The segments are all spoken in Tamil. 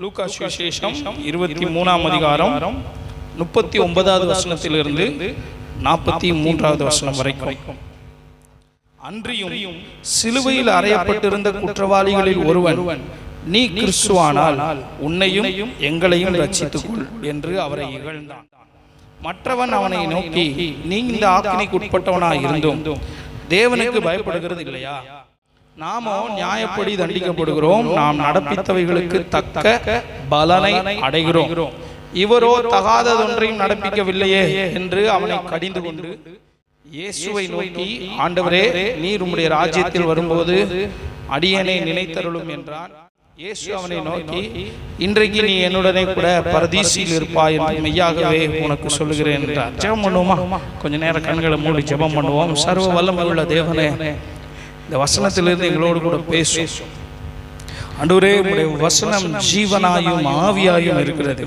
லூக்கா சுவிசேஷம் 23ஆம் அதிகாரம் 39வது வசனத்திலிருந்து 43வது வசனம் வரைக்கும். அன்றியும் சிலுவையில் அறையப்பட்டிருந்த குற்றவாளிகளில் ஒருவன், நீ கிறிஸ்துவானால் உன்னையும் எங்களையும் ரட்சித்துக்கொள் என்று அவரை இகழ்ந்தான். மற்றவன் அவனை நோக்கி, நீ இந்த ஆக்கினைக்கு உட்பட்டவனாய் இருந்தும் தேவனுக்கு பயப்படுகிறது இல்லையா? நாமோ நியாயப்படி தண்டிக்கப்படுகிறோம், நாம் நடப்பித்தவைகளுக்கு தக்க பலனை அடைகிறோம். இவரோ தகாததொன்றையும் நடப்பிக்கவில்லையே என்று அவனை கடிந்து கொண்டு இயேசுவை நோக்கி, ஆண்டவரே, நீர் உம்முடைய ராஜ்யத்தில் வரும்போது அடியேனை நினைத்தருளும் என்றான். இயேசு அவனை நோக்கி, இன்றைக்கு நீ என்னுடனே கூட பரதீசில் இருப்பாய் என்று மெய்யாகவே உனக்கு சொல்லுகிறேன் என்றார். ஜெபம் பண்ணுவோமா? கொஞ்ச நேரம் கண்களை மூடி ஜெபம் பண்ணுவோம். சர்வ வல்லமை உள்ள தேவனே, இந்த வசனத்திலிருந்து எங்களோடு கூட பேசும். ஆண்டவரே, உம்முடைய வசனம் ஜீவனாயும் ஆவியாயும் இருக்கிறது.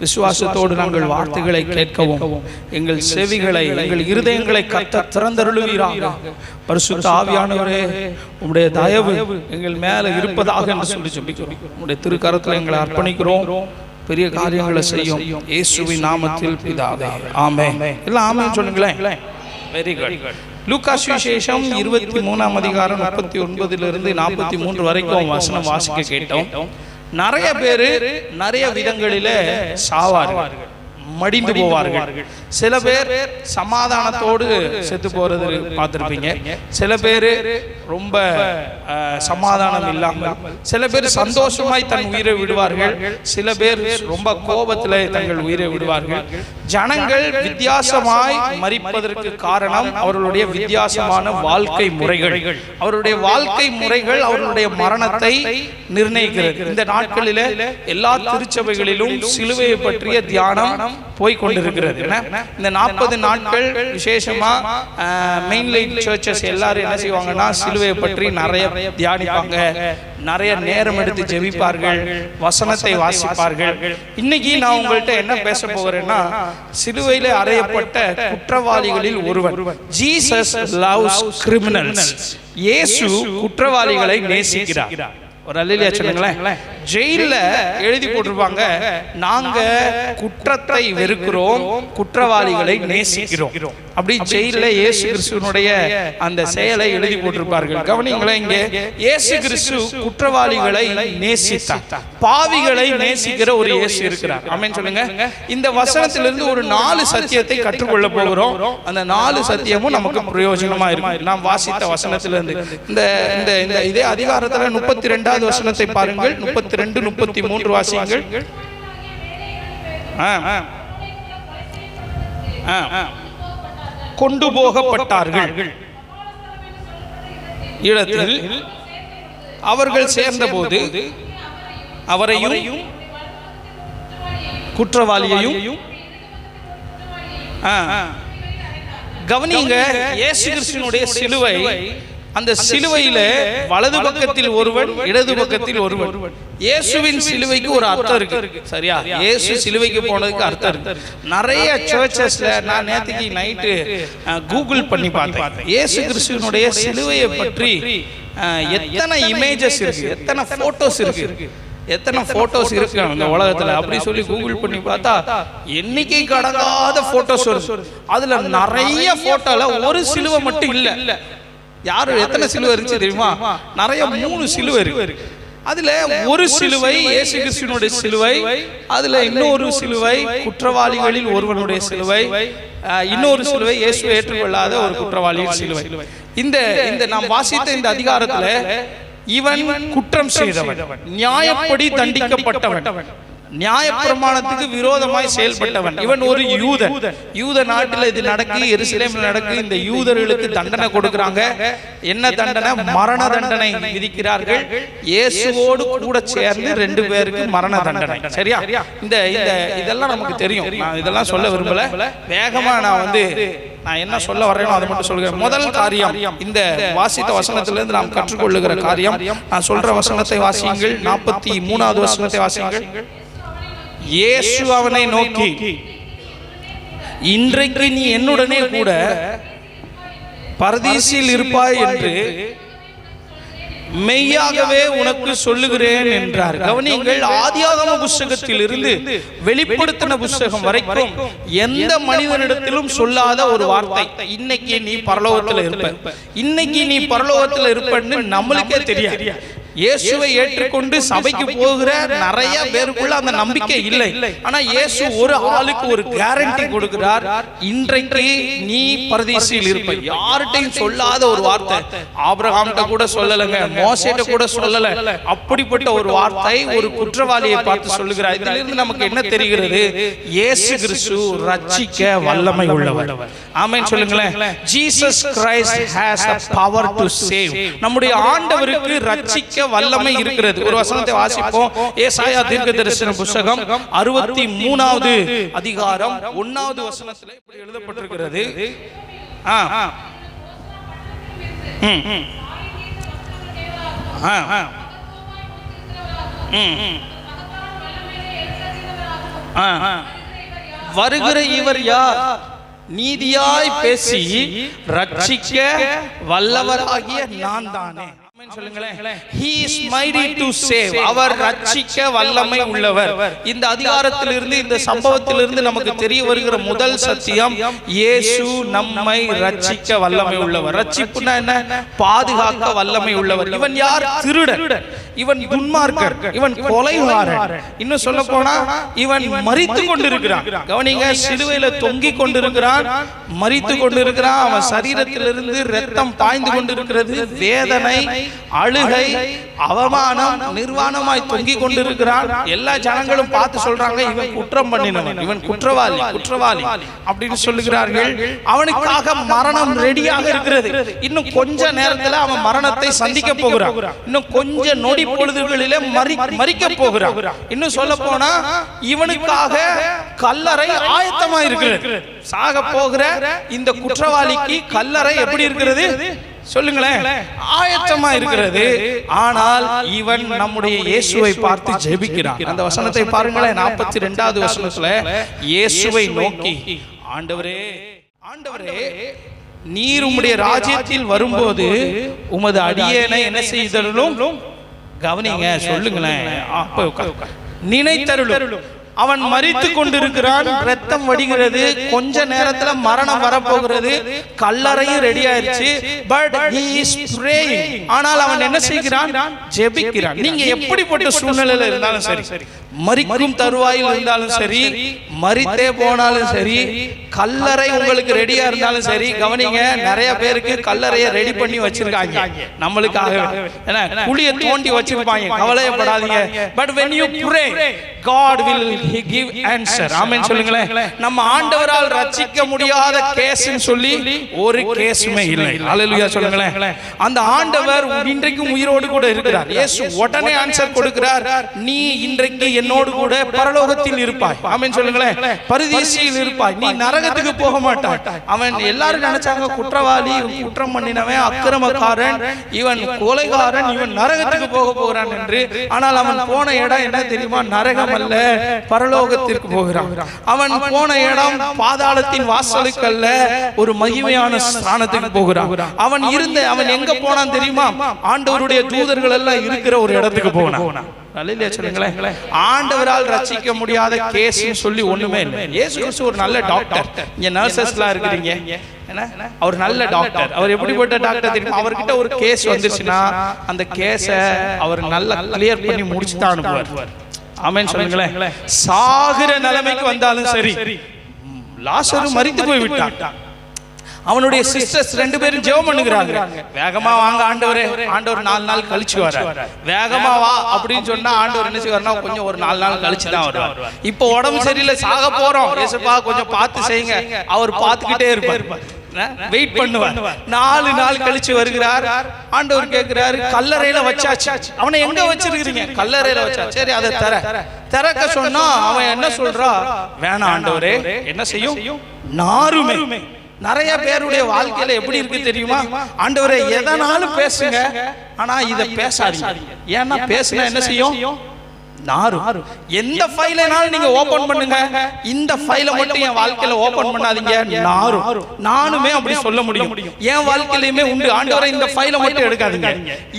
விசுவாசத்தோடு நாங்கள் வார்த்தைகளை கேட்கவும் எங்கள் செவிகளை, எங்கள் இருதயங்களை கர்த்தர் திறந்தருளுவீராக. பரிசுத்த ஆவியானவரே, உம்முடைய தயவு எங்கள் மேல இருப்பதாக என்று சொல்லி ஜெபிக்கிறோம். உம்முடைய திருக்கரத்தில் எங்களை அர்ப்பணிக்கிறோம். பெரிய காரியங்களை செய்யும் இயேசுவின் நாமத்தில் பிதாவே, ஆமென். எல்லாம் ஆமென் சொல்லுங்களேன். Very good. லூக்கா சுவிசேஷம் 23ஆம் அதிகாரம் 39லிருந்து 43 வரைக்கும் வசனம் வாசிக்க கேட்டோம். நிறைய பேரு நிறைய விதங்களிலே சாவார்கள், மடிந்து போவார்கள். சில பேர் சமாதானத்தோடு செத்து போறது பார்த்திருப்பீங்க. சில பேர் ரொம்ப சமாதானம் இல்லாமல், சில பேர் சந்தோஷமாய் தன் உயிரை விடுவார்கள். சில பேர் ரொம்ப கோபத்தில் தங்கள் உயிரை விடுவார்கள். ஜனங்கள் வித்தியாசமாய் மரிப்பதற்கு காரணம் அவர்களுடைய வித்தியாசமான வாழ்க்கை முறைகள். அவருடைய வாழ்க்கை முறைகள் அவர்களுடைய மரணத்தை நிர்ணயிக்கிறது. இந்த நாட்களில் எல்லா திருச்சபைகளிலும் சிலுவையை பற்றிய தியானம் போய்கொண்டிருக்கிறது. இந்த 40 நாட்கள் விசேஷமா மெயின் லைன் சர்ச்சஸ் எல்லாரும் என்ன செய்வாங்கன்னா, சிலுவையை பற்றி நிறைய தியானிப்பாங்க, நிறைய நேரம் எடுத்து ஜெபிப்பார்கள், வசனத்தை வாசிப்பார்கள். இன்னைக்கு நான் உங்கள்கிட்ட என்ன பேச போகிறேன்னா, சிலுவையிலே அறையப்பட்ட குற்றவாளிகளில் ஒருவன். Jesus loves criminals. இயேசு குற்றவாளிகளை நேசிக்கிறார். ஒரு அல்லேலூயா சொல்லுங்களேன். ஜெயில எழுதி போட்டிருப்பாங்க, நாங்க குற்றத்தை வெறுக்கிறோம், குற்றவாளிகளை நேசிக்கிறோம். அப்படி ஜெயில இயேசு கிறிஸ்துவனுடைய அந்த செயலை எழுதி போட்டிருப்பார்கள். கவனிங்களேன், இங்கே இயேசு கிறிஸ்து குற்றவாளிகளை நேசித்தார், பாவிகளை நேசிக்கிற ஒரு இயேசு இருக்கிறார். ஆமென் சொல்லுங்க. இந்த வசனத்திலிருந்து ஒரு 4 சத்தியத்தை கற்றுக்கொள்ள போகிறோம். அந்த 4 சத்தியமும் நமக்கு பிரயோஜனமா இருக்கும். நாம் வாசித்த வசனத்திலிருந்து இந்த இதே அதிகாரத்துல 32வது வசனத்தை பாருங்கள். 32, 33 வாசியுங்கள். கொண்டு போகப்பட்டார்கள். இடத்தில் அவர்கள் சேர்ந்தபோது அவரையும் குற்றவாளியையும் கவனிங்க. இயேசு கிறிஸ்துவினுடைய சிலுவை, அந்த சிலுவையில வலது பக்கத்தில் ஒருவன், இடது பக்கத்தில் ஒருவன். இயேசுவின் சிலுவைக்கு ஒரு அர்த்தம் இருக்கு, சரியா? இயேசு சிலுவைக்கு போனதுக்கு அர்த்தம் இருக்கு. நிறைய சர்ச்சஸ்ல நான் நேற்றுக்கு நைட்டு கூகுள் பண்ணி பார்த்தேன். இயேசு கிறிஸ்துவினுடைய சிலுவையை பற்றி எத்தனை இமேஜஸ் இருக்கு, எத்தனை போட்டோஸ் இருக்கு, எத்தனை போட்டோஸ் இருக்கு இந்த உலகத்துல அப்படி சொல்லி கூகுள் பண்ணி பார்த்தா எண்ணிக்கை கடங்காத போட்டோஸ் வருது. அதுல நிறைய போட்டோல ஒரு சிலுவை மட்டும் இல்ல. யாரு எத்தனை சிலுவை இருந்துச்சு தெரியுமா? நிறைய 3 சிலுவை இருக்கு. அதுல ஒரு சிலுவை இயேசு கிறிஸ்துவினுடைய சிலுவை, அதுல இன்னொரு சிலுவை குற்றவாளிகளில் ஒருவனுடைய சிலுவை, இன்னொரு சிலுவை இயேசுவை ஏற்றுக்கொள்ளாத ஒரு குற்றவாளியின் சிலுவை. இந்த நாம் வாசித்த இந்த அதிகாரத்துல இவன் குற்றம் செய்தவன், நியாயப்படி தண்டிக்கப்பட்டவன், நியாயப்பிரமாணத்துக்கு விரோதமாய் செயல்பட்டவன். இவன் ஒரு யூதன். யூத நாட்டில் இது நடக்கு, எருசலேமில் நடக்கு. இந்த யூதர்களுக்கு தண்டனை கொடுக்கிறாங்க. என்ன தண்டனை? மரண தண்டனை விதிக்கிறார்கள். இயேசுவோடு கூட சேர்ந்து 2 பேருக்கு மரண தண்டனை. சரியா? இதெல்லாம் நமக்கு தெரியும். நான் இதெல்லாம் சொல்ல விரும்பல. வேகமா நான் என்ன சொல்ல வரேனோ அதை மட்டும் சொல்கிறேன். முதல் காரியம், இந்த வாசித்த வசனத்திலிருந்து நாம் கற்றுக்கொள்ளுகிற காரியம். நான் சொல்ற வசனத்தை வாசியுங்கள். 43வது வசனத்தை வாசியுங்கள். இயேசு அவனை நோக்கி, இன்றைக்கு நீ என்னுடனே கூட பரதீசில் இருப்பாய் என்று மெய்யாகவே உனக்கு சொல்லுகிறேன் என்றார். கவனியுங்கள், ஆதியாகம புஸ்தகத்தில் இருந்து வெளிப்படுத்தின புஸ்தகம் வரைக்கும் எந்த மனிதனிடத்திலும் சொல்லாத ஒரு வார்த்தை, இன்னைக்கு நீ பரலோகத்தில் இருப்ப, இன்னைக்கு நீ பரலோகத்தில் இருப்பன்னு நம்மளுக்கே தெரியாது. இயேசுவை ஏற்றுக்கொண்டு சபைக்கு போகிற நிறைய பேருக்குள்ள அந்த நம்பிக்கை இல்லை. ஆனா இயேசு ஒரு ஆளுக்கு ஒரு கேரண்டி கொடுக்கிறார், இன்றைக்கு நீ பரதீசில் இருப்ப. யார்கிட்டையும் சொல்லாத ஒரு வார்த்தை, ஆபிரகாம்கிட்ட கூட சொல்லலைங்க, மோசேட்ட கூட சொல்லல. அப்படிப்பட்ட ஒரு வார்த்தை ஒரு குற்றவாளியை பார்த்து சொல்லுகிறார். இதிலிருந்து நமக்கு என்ன தெரிகிறது? இயேசு கிறிஸ்து ரட்சிக்க வல்லமை உள்ளவர். ஆமென் சொல்லுங்களேன். Jesus Christ has a power to save. நம்முடைய ஆண்டவருக்கு ரட்சிக்க வல்லமை இருக்கிறது. ஒரு வசனத்தை வாசிப்போம். ஏசாயா தீர்க்கதரிசன புத்தகம் 63வது அதிகாரம் 1வது வசனத்திலே இப்படி எழுதப்பட்டிருக்கிறது. வருகிற இவர் யார்? நீதியாய் பேசி ரட்சிக்க வல்லவராகிய நான் தானே. He is mighty to save. அவர் ரட்சிக்க வல்லமை உள்ளவர். இந்த அதிகாரத்திலிருந்து, இந்த சம்பவத்திலிருந்து நமக்கு தெரிய வருகிற முதல் சத்தியம், இயேசு நம்மை ரட்சிக்க வல்லமை உள்ளவர். ரட்சிப்புனா என்ன? பாதுகாக்க வல்லமை உள்ளவர். இவன் யார்? திருடன், இவன் துன்மார்க்கர், இவன் கொலைகாரன், இன்னும் சொல்ல போனா இவன் மரித்து கொண்டிருக்கிறான். கவனிங்க, சிலுவையில தொங்கிக் கொண்டிருக்கிறான், மரித்து கொண்டிருக்கிறான். அவன் சரீரத்திலிருந்து இரத்தம் பாய்ந்து கொண்டிருக்கிறது. வேதனை, அழுகை, அவமானம், நிர்வாணமாய் தொங்கிக் கொண்டிருக்கிறான். எல்லா ஜனங்களும் பார்த்து சொல்றாங்க, இவன் குற்றம் பண்ணினவன், இவன் குற்றவாளி, குற்றவாளி அப்படின்னு சொல்லுகிறார்கள். அவனுக்காக மரணம் ரெடியாக இருக்கிறது. இன்னும் கொஞ்ச நேரத்தில் அவன் மரணத்தை சந்திக்க போகிறான். இன்னும் கொஞ்ச நொடி பொழுதுகளிலே மரிக்க போகிறான். இன்னும் சொல்ல போனா இவனுக்காக கல்லறை ஆயத்தமா இருக்கிறது. சாக போகிற இந்த குற்றவாளிக்கு கல்லறை எப்படி இருக்கிறது சொல்லுங்களேன்? ஆயத்தமா இருக்கிறது. ஆனால் இவன் நம்முடைய இயேசுவை பார்த்து ஜெபிக்கிறான். அந்த வசனத்தை பாருங்களேன். 42வது வசனத்துல இயேசுவை நோக்கி, ஆண்டவரே, ஆண்டவரே, நீர் உம்முடைய ராஜ்யத்தில் வரும்போது உமது அடியேனை என்ன செய்தருளும்? கவனிங்க, சொல்லுங்களேன். நினைத்தருளும். அவன் மரித்து கொண்டிருக்கிறான், ரத்தம் வடிகிறது, கொஞ்ச நேரத்துல மரணம் வரப்போகிறது, கல்லறையும் ரெடி ஆயிருச்சு. But he is praying. ஆனால் அவன் என்ன செய்கிறான்? ஜெபிக்கிறான். நீங்க எப்படிப்பட்ட சூழ்நிலையில இருந்தாலும் சரி, மரிக்கும் தருவாயில் இருந்தாலும் சரி, மரித்தே போனாலும் சரி, கல்லறை உங்களுக்கு ரெடியா இருந்தாலும் சரி, கவனிங்க, நிறைய பேருக்கு கல்லறையை ரெடி பண்ணி வச்சிருக்காங்க நம்மளுக்காக. ஏன்னா குழியை தோண்டி வச்சிருப்பாங்க, கவலையப்படாதீங்க. But when you pray, God will give answer. Amen சொல்லுங்களேன். நம்ம ஆண்டவரால் ரட்சிக்க முடியாத கேஸ்னு சொல்லி ஒரு கேஸுமே இல்லை. ஹல்லேலூயா சொல்லுங்களேன். அந்த ஆண்டவர் இன்றைக்கும் உயிரோடு கூட இருக்கிறார். இயேசு உடனே ஆன்சர் கொடுக்கிறார். நீ இன்றைக்கு என்னோடு கூட பரலோகத்தில் இருப்பாய். ஆமென் சொல்லுங்களேன். பரதீசியில் இருப்பாய். நீ நரகத்துக்கு போக மாட்டாய். அவன் எல்லாரும் நினைச்சாங்க குற்றவாளி, குற்றம் பண்ணினவன், அக்கிரமக்காரன், இவன் கொலைகாரன், இவன் நரகத்துக்கு போக போகிறான் என்று. ஆனால் அவன் போன இடம் என்ன தெரியுமா? நரகம் அல்ல, பரலோகத்திற்கு போகிறான். அவன் போன இடம் பாதாளத்தின் வாசலுக்கு அல்ல, ஒரு மகிமையான ஸ்தானத்துக்கு போகிறான். அவன் எங்க போனான் தெரியுமா? ஆண்டவருடைய தூதர்கள் எல்லாம் இருக்கிற ஒரு இடத்துக்கு போனான். ஆண்டவரால் ரட்சிக்க முடியாத கேஸ் சொல்லி ஒண்ணுமே இல்லை. இயேசு கிறிஸ்து ஒரு நல்ல டாக்டர். இங்க நர்சஸ்லாம் இருக்கிறீங்க, அவர் நல்ல டாக்டர். அவர் எப்படிப்பட்ட டாக்டர் தெரியுமா? அவர்கிட்ட ஒரு கேஸ் வந்துச்சுன்னா அந்த கேஸை அவர் நல்லா கிளியர் பண்ணி முடிச்சு தான் அனுப்புவார். ஆமென் சொல்லுங்களேன். சாகிற நிலைமைக்கு வந்தாலும் சரி, லாசரு மரித்து போய் விட்டான். அவனுடைய சிஸ்டர்ஸ் 2 பேரும் ஜெபம் பண்ணுகிறாங்க. வேகமா வாங்க ஆண்டவரே. ஆண்டவர் 4 நாள் கழிச்சு வரார். வேகமா வா அப்படின்னு சொன்னா ஆண்டவர் என்ன செய்வார்னா கொஞ்சம் ஒரு 4 நாள் கழிச்சு தான் வருவார். இப்போ உடம்பு சரியில்லை, சாக போறோம், இயேசுப்பா கொஞ்சம் பார்த்து செய்யுங்க. அவர் பார்த்துக்கிட்டே இருப்பார், வெயிட் பண்ணுவார். 4 நாள் கழிச்சு வருகிறார். ஆண்டவர் கேட்கிறாரு, கல்லறையில வச்சாச்சு. அவனை எங்க வச்சிருக்கீங்க? கல்லறையில வச்சா. சரி, அதை திறக்க சொன்னா அவன் என்ன சொல்றா? வேணாம் ஆண்டவரே. என்ன செய்யும்? நாருமே. நிறைய பேருடைய வாழ்க்கையில எப்படி இருக்கு தெரியுமா? ஆண்டவரே எதனாலும் பேசுங்க, ஆனா இத பேசாதீங்க. ஏன்னா பேசினா என்ன செய்யும்? நாரும். எந்த ஃபைலைனாலும் நீங்க ஓபன் பண்ணுங்க, இந்த ஃபைலை மட்டும் என் வாழ்க்கையில ஓபன் பண்ணாதீங்க, நாரும். நானுமே அப்படி சொல்ல முடியும், என் வாழ்க்கையிலுமே உண்டு. ஆண்டவரே இந்த ஃபைலை மட்டும் எடுக்காதீங்க,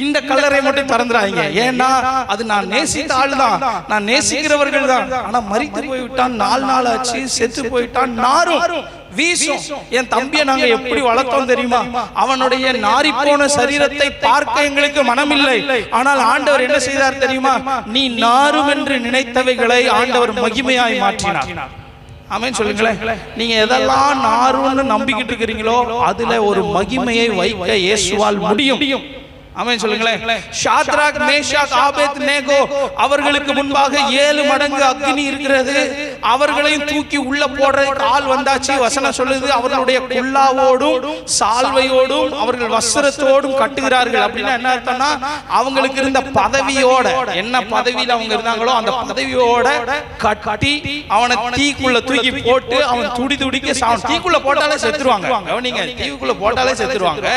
இந்த கலரை மட்டும் திறந்துறாதீங்க. ஏன்னா அது நான் நேசித்த ஆள் தான், நான் நேசிக்கிறவர்கள் தான். ஆனா மரித்து போய்விட்டான், 4 நாள் ஆச்சு, செத்து போயிட்டான், நாரும் வீசும். என் தம்பியை நாங்க எப்படி வளர்த்தோம் தெரியுமா? அவனுடைய நாரி போன சரீரத்தை பார்க்க எங்களுக்கு மனமில்லை. ஆனால் ஆண்டவர் என்ன செய்தார் தெரியுமா? நீ நாரும் என்று நினைத்தவைகளை ஆண்டவர் மகிமையாய் மாற்றினார். ஆமென் சொல்லுங்களேன். நீங்க எதெல்லாம் நாருன்னு நம்பிக்கிட்டு இருக்கிறீங்களோ அதுல ஒரு மகிமையை வைக்க இயேசுவால் முடியும். ஆமென் சொல்லுங்களேன். ஷாத்ராக், மேஷாக், ஆபேத்நேகோ அவர்களுக்கு முன்பாக 7 மடங்கு அக்னி இருக்கிறது. அவர்களையும் தூக்கி உள்ள போடுற ஆள் வந்தாச்சு. வசனம் சொல்லுது, அவர்களுடைய குல்லாவோடும் சால்வையோடும் அவர்கள் வஸ்திரத்தோடும் கட்டுகிறார்கள். அப்படின்னா என்ன அர்த்தம்னா, அவங்களுக்கு இருந்த பதவியோட, என்ன பதவியில் அவங்க இருந்தாங்களோ அந்த பதவியோட கட்டி அவனை தீக்குள்ள தூக்கி போட்டு அவன் துடிக்க தீக்குள்ள போட்டாலே செத்துருவாங்க. நீங்க தீக்குள்ள போட்டாலே செத்துருவாங்க.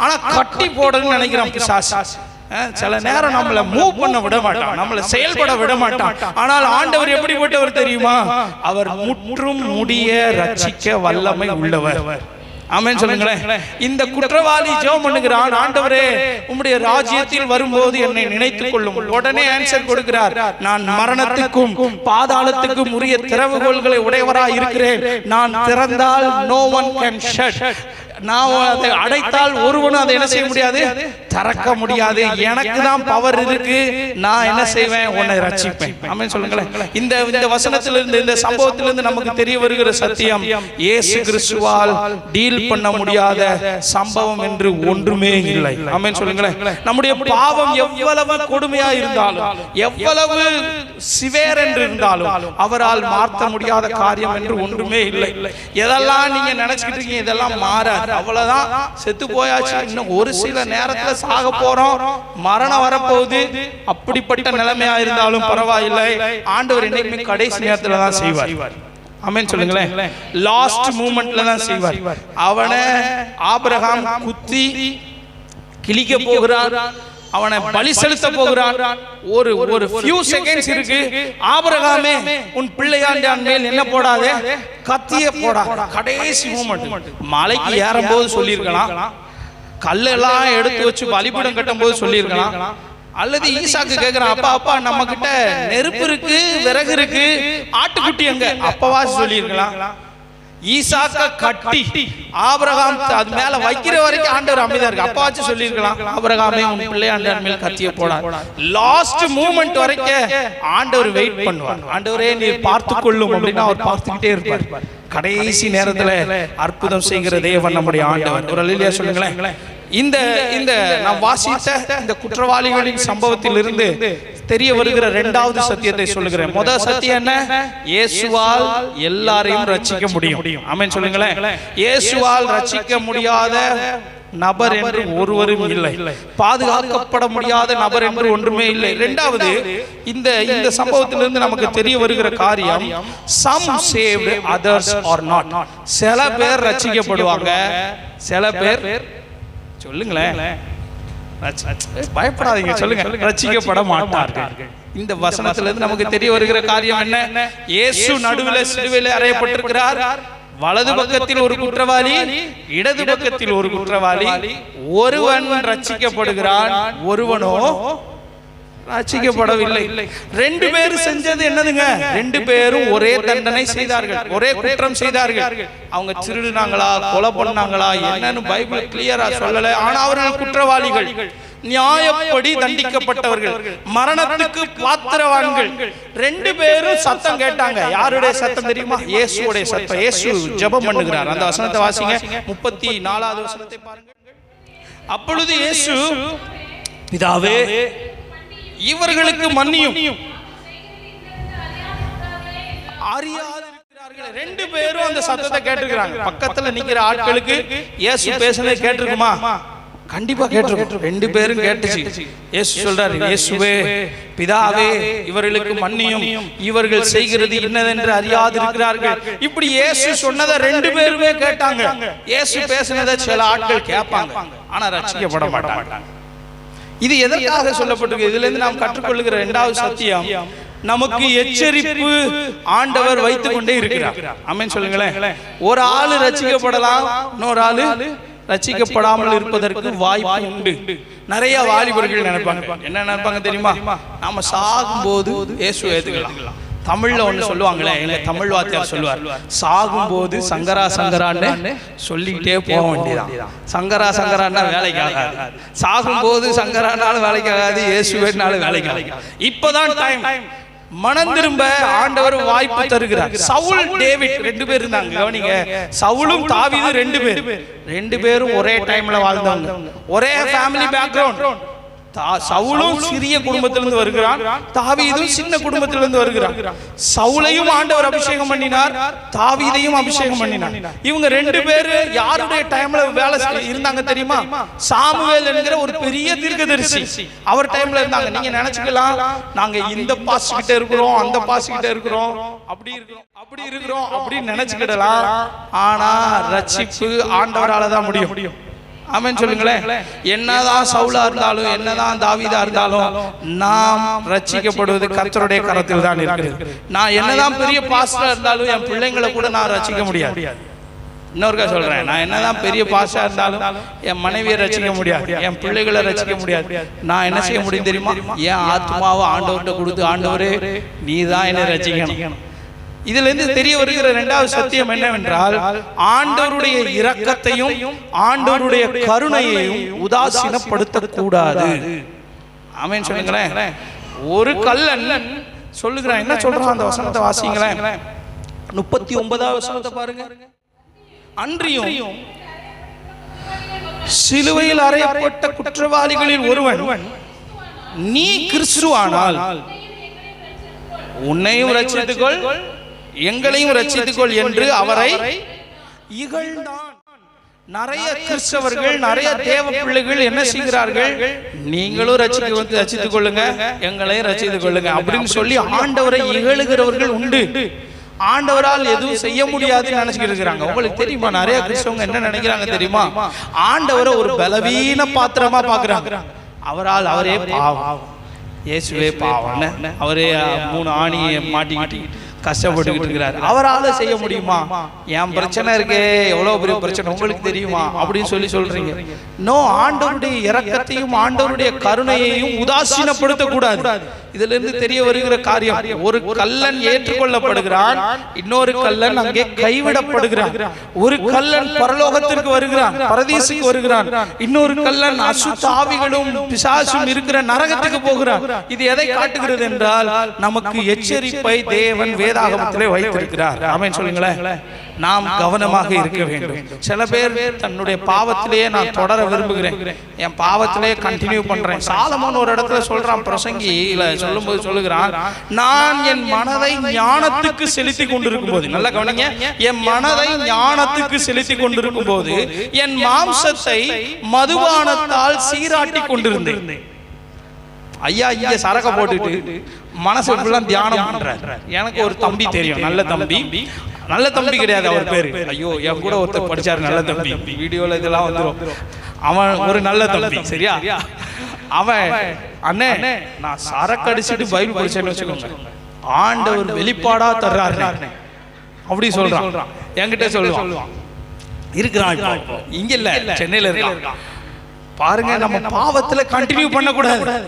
ஆனா கட்டி போடணும்னு நினைக்கிறோம். சில நேரம் நம்மளை மூவ் பண்ண விட மாட்டான், நம்மளை செயல்பட விட மாட்டான். ஆனால் ஆண்டவர் எப்படிப்பட்டவர் தெரியுமா? அவர் முற்றும் முடிய ரட்சிக்க வல்லமை உள்ளவர். ஆமென் சொல்லுங்களேன். இந்த குற்றவாளி ஜெபம் பண்ணுகிறான், ஆண்டவரே உம்முடைய ராஜ்யத்தில் வரும்போது என்னை நினைத்துக் கொள்ளும். உடனே ஆன்சர் கொடுக்கிறார், நான் மரணத்துக்கும் பாதாளத்துக்கும் உரிய திறவுகோல்களை உடையவராய் இருக்கிறேன். நான் திறந்தால் no one can shut, நான் அதை அடைத்தால் ஒருவனும் அதை என்ன செய்ய முடியாது, திறக்க முடியாது. எனக்கு தான் பவர் இருக்கு, நான் என்ன செய்வேன், உன்னை ரட்சிப்பேன். ஆமென் சொல்லுங்களேன். இந்த வசனத்திலிருந்து, இந்த சம்பவத்திலிருந்து நமக்கு தெரிய வருகிற சத்தியம், இயேசு கிறிஸ்துவால் டீல் பண்ண முடியாத சம்பவம் என்று ஒன்றுமே இல்லை. ஆமென் சொல்லுங்களேன். நம்முடைய பாவம் எவ்வளவு கொடுமையா இருந்தாலும், எவ்வளவு சிவேர் என்று இருந்தாலும் அவரால் மாற்ற முடியாத காரியம் என்று ஒன்றுமே இல்லை. எதெல்லாம் நீங்க நினைச்சுக்கிட்டு இருக்கீங்க இதெல்லாம் மாறாது, அவ்வளவுதான், செத்து போயாச்சு, இன்னும் ஒரு சில நேரத்துல சாக போறோம், மரணம் வரப்போகுது. அப்படிப்பட்ட நிலைமையா இருந்தாலும் பரவாயில்லை, ஆண்டவர் என்னைக்குமே கடைசி நேரத்துல தான் செய்வார். ஆமென் சொல்லுங்களேன். லாஸ்ட் மூமெண்ட்ல தான் செய்வார். அவனை ஆபிரகாம் குத்தி கிழிக்க போகிறார், அவனை பலி செலுத்த போகிறான். ஒரு few seconds இருக்கு, ஆபிரகாமே உன் பிள்ளையாண்டான் மேல் என்ன போடாதே, கத்திய போடாத. கடைசி மூமெண்ட். மலைக்கு ஏறும்போது சொல்லியிருக்கலாம், கல்லெல்லாம் எடுத்து வச்சு பலிபீடம் கட்டும் போது சொல்லியிருக்கலாம். அல்லது ஈசாக்கு கேட்கிறான், அப்பா அப்பா நம்ம கிட்ட நெருப்பு இருக்கு, விறகு இருக்கு, ஆட்டுக்குட்டி எங்க, அப்பவாசி சொல்லியிருக்கலாம். ஈசாக்க கட்டி ஆபிரகாம் அது மேல வைக்கிற வரைக்கும் ஆண்டவர் அமைதியா இருக்கு, அப்பாச்சும் சொல்லியிருக்கலாம், ஆபிரகாமே உன் பிள்ளையாண்டான் மேல் கத்திய போடார். லாஸ்ட் மூமெண்ட் வரைக்கும் ஆண்டவர் வெயிட் பண்ணுவார். ஆண்டவரே நீர் பார்த்துக் கொள்ளும் அப்படின்னு அவர் பார்த்துக்கிட்டே இருப்பார். கடைசி நேரத்துல அற்புதம் செய்கிற தேவன் நம்முடைய ஆண்டவர். ஒரு அல்லேலூயா சொல்லுங்களேன். இந்த நாம் வாசித்த இந்த குற்றவாளிகளின் சம்பவத்தில் இருந்து தெரிய வருகிற இரண்டாவது சத்தியத்தை சொல்லுகிறேன். முதல் சத்தியம் என்ன? இயேசுவால் எல்லாரையும் ரட்சிக்க முடியும். ஆமென் சொல்லுங்களேன். இயேசுவால் ரட்சிக்க முடியாத நபர் என்று ஒருவரும் இல்லை, பாதுகாக்கப்பட முடியாத நபர் என்று ஒன்றுமே இல்லை. இரண்டாவது, இந்த சம்பவத்திலிருந்து நமக்கு தெரிய வருகிற காரியம், some saved others are not. சில பேர் ரட்சிக்கப்படுவாங்க, சில பேர் சொல்லுங்களேன், பயப்படாதீங்க, சொல்லுங்க, ரட்சிக்கப்பட மாட்டார்கள். இந்த வசனத்திலிருந்து நமக்கு தெரிய வருகிற காரியம் என்ன? இயேசு நடுவில் சிலுவையில் அறையப்பட்டிருக்கிறார். வலது பக்கத்தில் ஒரு குற்றவாளி, இடது பக்கத்தில் ஒரு குற்றவாளி. ஒருவன் ரட்சிக்கப்படுகிறான், ஒருவனோ ரட்சிக்கப்படவில்லை. 2 பேரும் செஞ்சது என்னதுங்க? 2 பேரும் ஒரே தண்டனை செய்தார்கள், ஒரே குற்றம் செய்தார்கள். அவங்க திருடினாங்களா, கொலை பண்ணாங்களா என்னன்னு பைபிள் கிளியரா சொல்லல. ஆனா அவர்கள் குற்றவாளிகள், நியாயப்படி தண்டிக்கப்பட்டவர்கள், மரணத்துக்கு பாத்திரவான்கள். 2 பேரும் சத்தம் கேட்டாங்க. யாருடைய சத்தம் தெரியுமா? இயேசுவோட சத்தம். இயேசு ஜெபம் பண்ணுகிறார். அந்த வசனத்தை வாசிங்க, 34வது வசனத்தை பாருங்க. அப்பொழுது இயேசு, பிதாவே இவர்களுக்கு மன்னியும், அறியாதிருக்கிறார்கள். 2 பேரும் அந்த சத்தத்தை கேட்டிருக்கிறாங்க. பக்கத்துல நிக்கிற ஆட்களுக்கு இயேசு பேசுனதை கேட்டிருக்குமா? கண்டிப்பா கேட்டிருக்கும். 2 பேரும் கேட்டுச்சு. இயேசு சொல்றாரு, இயேசுவே பிதாவே இவர்களுக்கு மன்னியும், இவர்கள் செய்கிறது இன்னதென்று அறியாதிருக்கிறார்கள். இப்படி இயேசு சொன்னதை 2 பேருமே கேட்டாங்க. இயேசு பேசுனதை சில ஆட்கள் கேட்பாங்க, ஆனா ரட்சிக்கப்பட மாட்டாங்க. இது எதற்காக சொல்லப்பட்டிருக்கு? இதுல இருந்து நாம் கற்றுக்கொள்ளுகிற இரண்டாவது சத்தியம், நமக்கு எச்சரிப்பு ஆண்டவர் வைத்துக் கொண்டே இருக்கிறார். ஆமென் சொல்லுங்களேன். ஒரு ஆளு ரட்சிக்கப்படலாம், இன்னொரு ஆளு ரட்சிக்கப்படாமல் இருப்பதற்கு வாய்ப்பு உண்டு. நிறைய வாலிபர்கள் நினைப்பாங்க, என்ன நினைப்பாங்க தெரியுமா? நாம சாகும்போது இயேசுவை ஏத்துக்கலாம். தமிழ்ல ஒண்ணு சொல்லுவாங்களே, எங்க தமிழ் வாத்தியார் சொல்லுவார், சாகும்போது சங்கரா சங்கரான்னு சொல்லிக்கிட்டே போக வேண்டியதான். சங்கரா சங்கரான்னா வேலைக்கு ஆகாது, சாகும்போது சங்கரானாலும் வேலைக்கு ஆகாது, இயேசுவேனாலும் வேலைக்கு ஆகாது. இப்பதான் டைம். மனம் திரும்ப ஆண்டவர் வாய்ப்பு தருகிறார். சவுல் டேவிட் 2 பேர் இருந்தாங்க, கவனிங்க. சவுலும் தாவீது 2 பேரும் ஒரே டைம்ல வாழ்ந்தாங்க, ஒரே ஃபேமிலி பேக்ரவுண்ட். சவுலும் சிறிய குடும்பத்திலிருந்து வருகிறான், தாவீதும் சின்ன குடும்பத்திலிருந்து வருகிறான். சவுலையும் ஆண்டவர் அபிஷேகம் பண்ணினார், தாவீதையும் அபிஷேகம் பண்ணினார். இவங்க 2 பேரு யாருடைய டைம்ல வேலை இருந்தாங்க தெரியுமா? சாமுவேல் என்கிற ஒரு பெரிய தீர்க்கதரிசி அவர் டைம்ல இருந்தாங்க. நீங்க நினைச்சுக்கலாம், நாங்க இந்த பாஸ் கிட்ட இருக்கிறோம், அந்த பாஸ் கிட்ட இருக்கிறோம், அப்படி இருக்கிறோம் அப்படின்னு நினைச்சுக்கிடலாம். ஆனா ரட்சிப்பு ஆண்டவரால தான் முடியும். ஆமென் சொல்லுங்களேன். என்னதான் சவுலா இருந்தாலும், என்னதான் தாவீதா இருந்தாலும், நாம் ரட்சிக்கப்படுவது கர்த்தருடைய கரத்தில் தான் இருக்கிறது. நான் என்னதான் பெரிய பாஸ்டரா இருந்தாலும் என் பிள்ளைங்களை கூட நான் ரட்சிக்க முடியாது. இன்னொருக்கா சொல்றேன், நான் என்னதான் பெரிய பாஸ்டரா இருந்தாலும் என் மனைவியை ரட்சிக்க முடியாது, என் பிள்ளைகளை ரட்சிக்க முடியாது. நான் என்ன செய்ய முடியும் தெரியுமா? என் ஆத்மாவை ஆண்டவர்கிட்ட கொடுத்து, ஆண்டவரே நீ தான் என்னை ரட்சிக்கணும். இதுல இருந்து தெரிய வருகிற 2வது சத்தியம் என்னவென்றால், ஆண்டவருடைய இரக்கத்தையும் ஆண்டவருடைய கருணையையும் உதாசீனப்படுத்த கூடாது. ஆமென் சொல்லுங்களேன். ஒரு கல்லன் சொல்லுகிறான், என்ன சொல்றான் அந்த வசனத்தை வாசிங்களேன். 39வது வசனத்தை பாருங்க. அன்றியும் சிலுவையில் அறையப்பட்ட குற்றவாளிகளில் ஒருவன் நீ கிறிஸ்துவானால் உன்னையும் ரட்சித்துக்கொள், எங்களையும் ரட்சித்துக்கொள் என்று அவரை இகழ்ந்தான். நிறைய கிறிஸ்தவர்கள், நிறைய தேவ பிள்ளைகள் என்ன செய்கிறார்கள்? நீங்களும் ரட்சித்துக் கொள்ளுங்க, எங்களையும் ரட்சித்துக் கொள்ளுங்க அப்படின்னு சொல்லி ஆண்டவரை இகழுகிறவர்கள் உண்டு. ஆண்டவரால் எதுவும் செய்ய முடியாதுன்னு நினைச்சுக்கிட்டு இருக்கிறாங்க. உங்களுக்கு தெரியுமா, நிறைய கிறிஸ்தவங்க என்ன நினைக்கிறாங்க தெரியுமா? ஆண்டவரை ஒரு பலவீன பாத்திரமா பாக்குறாங்க. அவரே பாவம், இயேசுவே பாவம், அவரே 3 ஆணியை மாட்டிக்கிட்டு கஷ்டப்பட்டுக்கிட்டு இருக்கிறார், அவரால் செய்ய முடியுமா? என் பிரச்சனை இருக்கே, எவ்வளவு பெரிய பிரச்சனை உங்களுக்கு தெரியுமா அப்படின்னு சொல்றீங்க. நோ, ஆண்டவருடைய இரக்கத்தையும் ஆண்டவருடைய கருணையையும் உதாசீனப்படுத்த கூடாது. இதுல இருந்து தெரிய வருகிற காரியம், ஒரு கல்லன் ஏற்றுக்கொள்ளப்படுகிறான், இன்னொரு கல்லன் அங்கே கைவிடப்படுகிறான். ஒரு கல்லன் பரலோகத்திற்கு வருகிறான், பரதீசுக்கு வருகிறான், இன்னொரு கல்லன் அசுத்த ஆவிகளும் பிசாசும் இருக்கிற நரகத்துக்கு போகிறான். இது எதை காட்டுகிறது என்றால், நமக்கு எச்சரிப்பை தேவன் வேதாகமத்திலே வைத்திருக்கிறார். ஆமென் சொல்லுங்களேன். நாம் கவனமாக இருக்க வேண்டும். சில பேர் தன்னுடைய பாவத்திலேயே நான் தொடர விரும்புகிறேன், என் பாவத்திலேயே கண்டினியூ பண்றேன். சாலமோன் ஒரு இடத்துல சொல்றான், பிரசங்கியில சொல்லும்போது சொல்லுகிறான், நான் என் மனதை ஞானத்துக்கு செலுத்தி கொண்டிருக்கும் போது, நல்லா கவனிங்க, என் மனதை ஞானத்துக்கு செலுத்தி கொண்டிருக்கும் போது என் மாம்சத்தை மதுபானத்தால் சீராட்டி கொண்டிருந்தேன். ஐயா இங்க சரக்க போட்டுட்டு மனசு ஃபுல்லா தியானம் பண்றார். எனக்கு ஒரு தம்பி தெரியும், நல்ல தம்பி கிடையாது அவர் பேரு, ஐயோ என் கூட ஒருத்தர் படிச்சாரு நல்ல தம்பி, வீடியோல இதெல்லாம் வந்துடும். அவன் ஒரு நல்ல தம்பி, சரியா? அவன் அண்ணே நான் சரக்கு அடிச்சுட்டு பைபிள் படிச்சேன்னு வச்சுக்கோங்க, ஆண்டவர் வெளிப்பாடா தர்றாரு அப்படி சொல்றான். என்கிட்ட சொல்லுவான், இருக்கிறான் இங்க இல்ல, சென்னையில இருக்கான். பாருங்க, நம்ம பாவத்துல கண்டினியூ பண்ண கூடாது.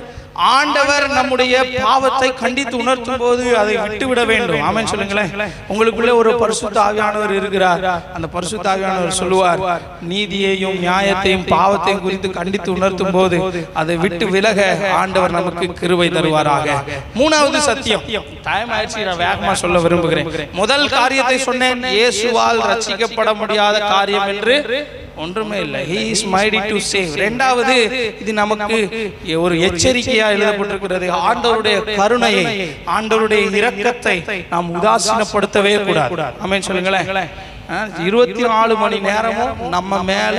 ஆண்டவர் நம்முடைய பாவத்தை கண்டித்து உணர்த்தும் போது அதை விட்டுவிட வேண்டும். ஆமென் சொல்லுங்களேன். உங்களுக்குள்ளே ஒரு பரிசுத்த ஆவியானவர் இருக்கிறார். அந்த பரிசுத்த ஆவியானவர் சொல்லுவார், நீதியையும் நியாயத்தையும் பாவத்தையும் குறித்து கண்டித்து உணர்த்தும் போது அதை விட்டு விலக ஆண்டவர் நமக்கு கிருபை தருவாராக. 3வது சத்தியம், டைம் ஆயிடுச்சு, நான் வேகமா சொல்ல விரும்புகிறேன். முதல் காரியத்தை சொன்னேன், இயேசுவால் ரட்சிக்கப்பட முடியாத காரியம் என்று ஒன்றுமே இல்லை. He is mighty to save. 2வது, இது நமக்கு ஒரு எச்சரிக்கையா எழுதப்பட்டிருக்கிறது. ஆண்டவருடைய கருணையை, ஆண்டவருடைய இரக்கத்தை நாம் உதாசீனப்படுத்தவே கூடாது. ஆமென் சொல்லுங்களேன். 24 மணி நேரமும் நம்ம மேல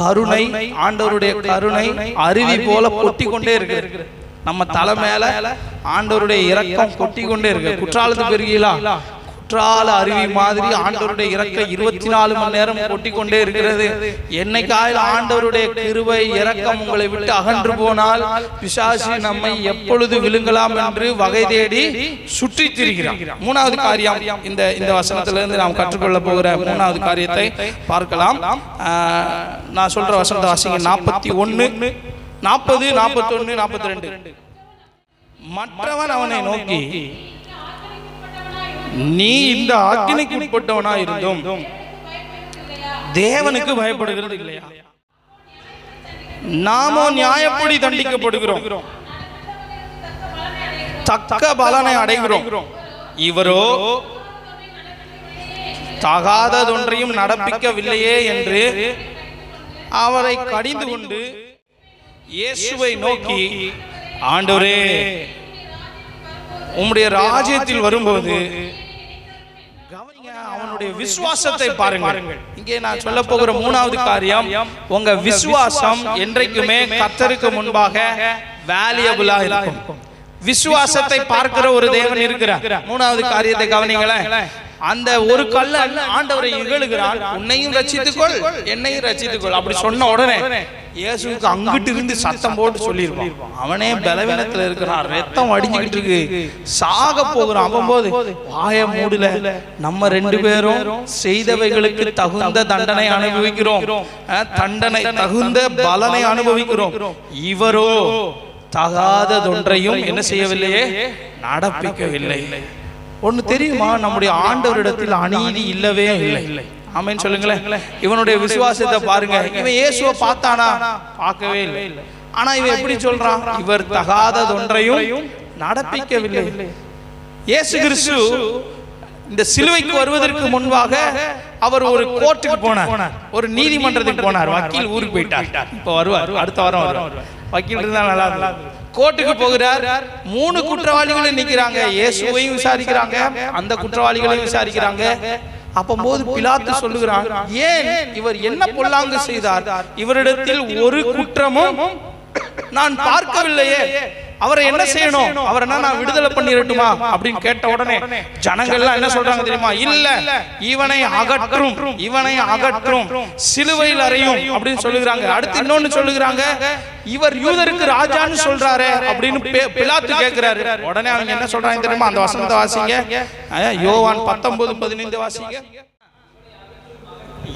கருணை, ஆண்டவருடைய கருணை அருவி போல கொட்டி கொண்டே இருக்கு. நம்ம தலை மேல ஆண்டவருடைய இரக்கம் கொட்டி கொண்டே இருக்கு. குற்றாலத்துக்கு பெருகீங்களா? குற்றால அருவி மாதிரி ஆண்டவருடைய இரக்கம் 24 மணி நேரம் கொட்டிக்கொண்டே இருக்கிறது. என்னைக்காயில் ஆண்டவருடைய கிருபை இரக்கம் உங்களை விட்டு அகன்று போனால் பிசாசு நம்மை எப்பொழுது விழுங்கலாம் என்று வகை தேடி சுற்றி திரிகிறான். மூணாவது காரியம், இந்த வசனத்திலிருந்து நாம் கற்றுக்கொள்ள போகிற மூணாவது காரியத்தை பார்க்கலாம். நான் சொல்ற வசனத்தை வாசிங்க. 41, 40, 41, 42. மற்றவன் அவனை நோக்கி, நீ இந்த ஆக்கினைக்கு உட்பட்டவனா இருந்தும் தேவனுக்கு பயப்படுகிறது இல்லையா? நாமோ நியாயப்படி தண்டிக்கப்படுகிறோம், தக்க பலனை அடைகிறோம். இவரோ தகாததொன்றையும் நடப்பிக்கவில்லையே என்று அவரை கடிந்து கொண்டு இயேசுவை நோக்கி, ஆண்டவரே, உம்முடைய ராஜ்யத்தில் வரும்போது அவனுடைய விசுவாசத்தை பாருங்கள். இங்கே நான் சொல்ல போகிற மூணாவது காரியம், உங்க விசுவாசம் என்றைக்குமே கர்த்தருக்கு முன்பாக வேல்யூபிளா இருக்கும். விசுவாசத்தை பார்க்கிற ஒரு தேவன் இருக்கிறார். மூணாவது காரியத்தை கவனிங்களேன். அந்த ஒரு கல்ல ஆண்டவரை இகழுகிறான், உன்னையும் ரட்சித்துக்கொள் என்னையும் ரட்சித்துக்கொள். அப்படி சொன்ன உடனே இயேசுக்கு அங்கிட்டு இருந்து சத்தம் போட்டு சொல்லிருப்பான், அவனே பலவீனத்துல இருக்கிறான், ரத்தம் அடிஞ்சுக்கிட்டு இருக்கு, சாக போகிறான். அப்போது வாய மூடல, நம்ம 2 பேரும் செய்தவைகளுக்கு தகுந்த தண்டனை அனுபவிக்கிறோம், தண்டனை தகுந்த பலனை அனுபவிக்கிறோம். இவரோ தகாததொன்றையும் என்ன செய்யவில்லையே, நடப்பிக்கவில்லை. ஒன்னு தெரியுமா, நம்முடைய ஆண்டவரிடத்தில் அநீதி இல்லவே இல்லை. ஆமென் சொல்லுங்களேன். இவனுடைய விசுவாசத்தை பாருங்க. இவன் இயேசுவை பார்த்தானா? பார்க்கவே இல்லை. ஆனா இவன் எப்படி சொல்றான், இவர் தகாததொன்றையும் நடப்பிக்கவில்லை. இயேசு கிறிஸ்து இந்த சிலுவைக்கு வருவதற்கு முன்பாக அவர் ஒரு கோர்ட்டுக்கு போனார், ஒரு நீதிமன்றத்துக்கு போனார். வக்கீல் ஊருக்கு போயிட்டார், இப்ப வருவார், அடுத்த வாரம் வருவார். வக்கீல் இருந்தா நல்லா இருக்கும். கோர்ட்டுக்கு போகிறார். 3 குற்றவாளிகளும் நிக்கிறாங்க. இயேசுவையும் விசாரிக்கிறாங்க, அந்த குற்றவாளிகளையும் விசாரிக்கிறாங்க. அப்போது பிலாத்து சொல்லுகிறான், ஏன் இவர் என்ன பொல்லாங்கு செய்தார்? இவரிடத்தில் ஒரு குற்றமும் நான் பார்க்கவில்லையே, அவரை என்ன செய்யணும்? அவரை நான் விடுதலை பண்ணிரட்டுமா அப்படின்னு கேட்ட உடனே ஜனங்கள்லாம் என்ன சொல்றாங்க தெரியுமா? இல்ல, இவனை அகற்றும், இவனை அகற்றும், சிலுவையில் அறையும் அப்படின்னு சொல்லுகிறாங்க. அடுத்து இன்னொன்னு சொல்லுகிறாங்க, இவர் யூதருக்கு ராஜான்னு சொல்றாரு அப்படின்னு பிலாத்து கேட்கிறாரு. உடனே அவங்க என்ன சொல்றாங்க தெரியுமா? அந்த வசனத்தை வாசிங்க, யோவான் 19:15 வாசிங்க.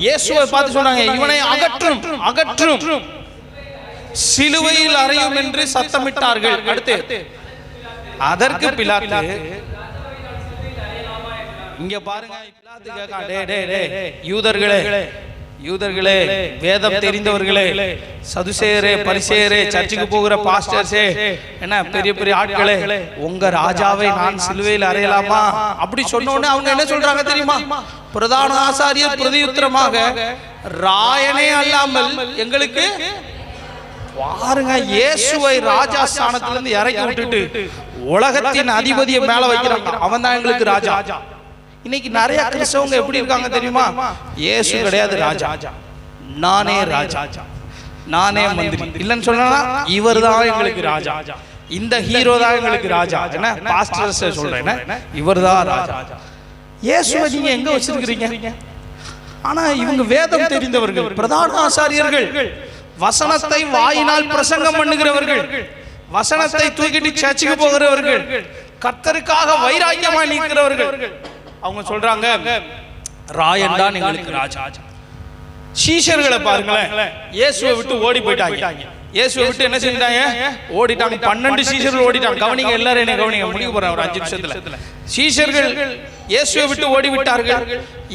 இயேசுவை பார்த்து சொன்னாங்க, இவனை அகற்றும், அகற்றும், சிலுவையில் அறையும் என்று சத்தமிட்டார்கள். அடுத்து அதற்கு பிலாத்து, இங்க பாருங்க, பிலாத்து கேட்கான், டேய் யூதர்களே, யூதர்களே, வேதம் தெரிந்தவர்களே, சதுசேயரே, பரிசேயரே, சர்ச்சுக்கு போகிற பாஸ்டர்ஸே, என்ன பெரிய பெரிய ஆட்களே, உங்க ராஜாவை நான் சிலுவையில் அறையலாமா? அப்படி சொன்ன உடனே அவங்க என்ன சொல்றாங்க தெரியுமா? பிரதான ஆசாரியர் பிரதியுத்தரமாக, ராயனே அல்லாமல் எங்களுக்கு பாருங்க, இயேசுவை ராஜா ஸ்தானத்திலிருந்து இறக்கி விட்டுட்டு உலகத்தின் அதிபதியை மேல வைக்கிறாங்க. அவன் தான் எங்களுக்கு ராஜா. இன்னைக்கு நிறைய கிறிஸ்தவங்க எப்படி இருக்காங்க தெரியுமா? இயேசு கிடையாது ராஜா, நானே ராஜா, நானே மந்திரி. இல்லன்னு சொன்னா இவர் தான் எங்களுக்கு ராஜா, இந்த ஹீரோ தான் எங்களுக்கு ராஜா. என்ன பாஸ்டர்ஸ் சொல்றேன், இவர் தான் ராஜா. இயேசுவை நீங்க எங்க வச்சிருக்கிறீங்க? ஆனா இவங்க வேதம் தெரிந்தவர்கள், பிரதான ஆசாரியர்கள், வசனத்தை வாயினால் பிரசங்கம் பண்ணுகிறவர்கள், வசனத்தை தூக்கிட்டு சர்ச்சுக்கு போகிறவர்கள், கர்த்தருக்காக வைராக்கியமாய் நிற்கிறவர்கள், அவங்க சொல்றாங்க ராயன் தான் எங்களுக்கு ராஜா. சீஷர்களை பாருங்களேன், இயேசுவை விட்டு ஓடி போயிட்டாங்க. இயேசுவை விட்டு என்ன செஞ்சாங்க? ஓடிட்டாங்க. 12 சீஷர்கள் ஓடிட்டாங்க. கவனிங்க, எல்லாரும் என்ன கவனிங்க, முடிக்க போறேன் ஒரு 5 நிமிஷத்துல. சீஷர்கள் இயேசுவை விட்டு ஓடிவிட்டார்கள்.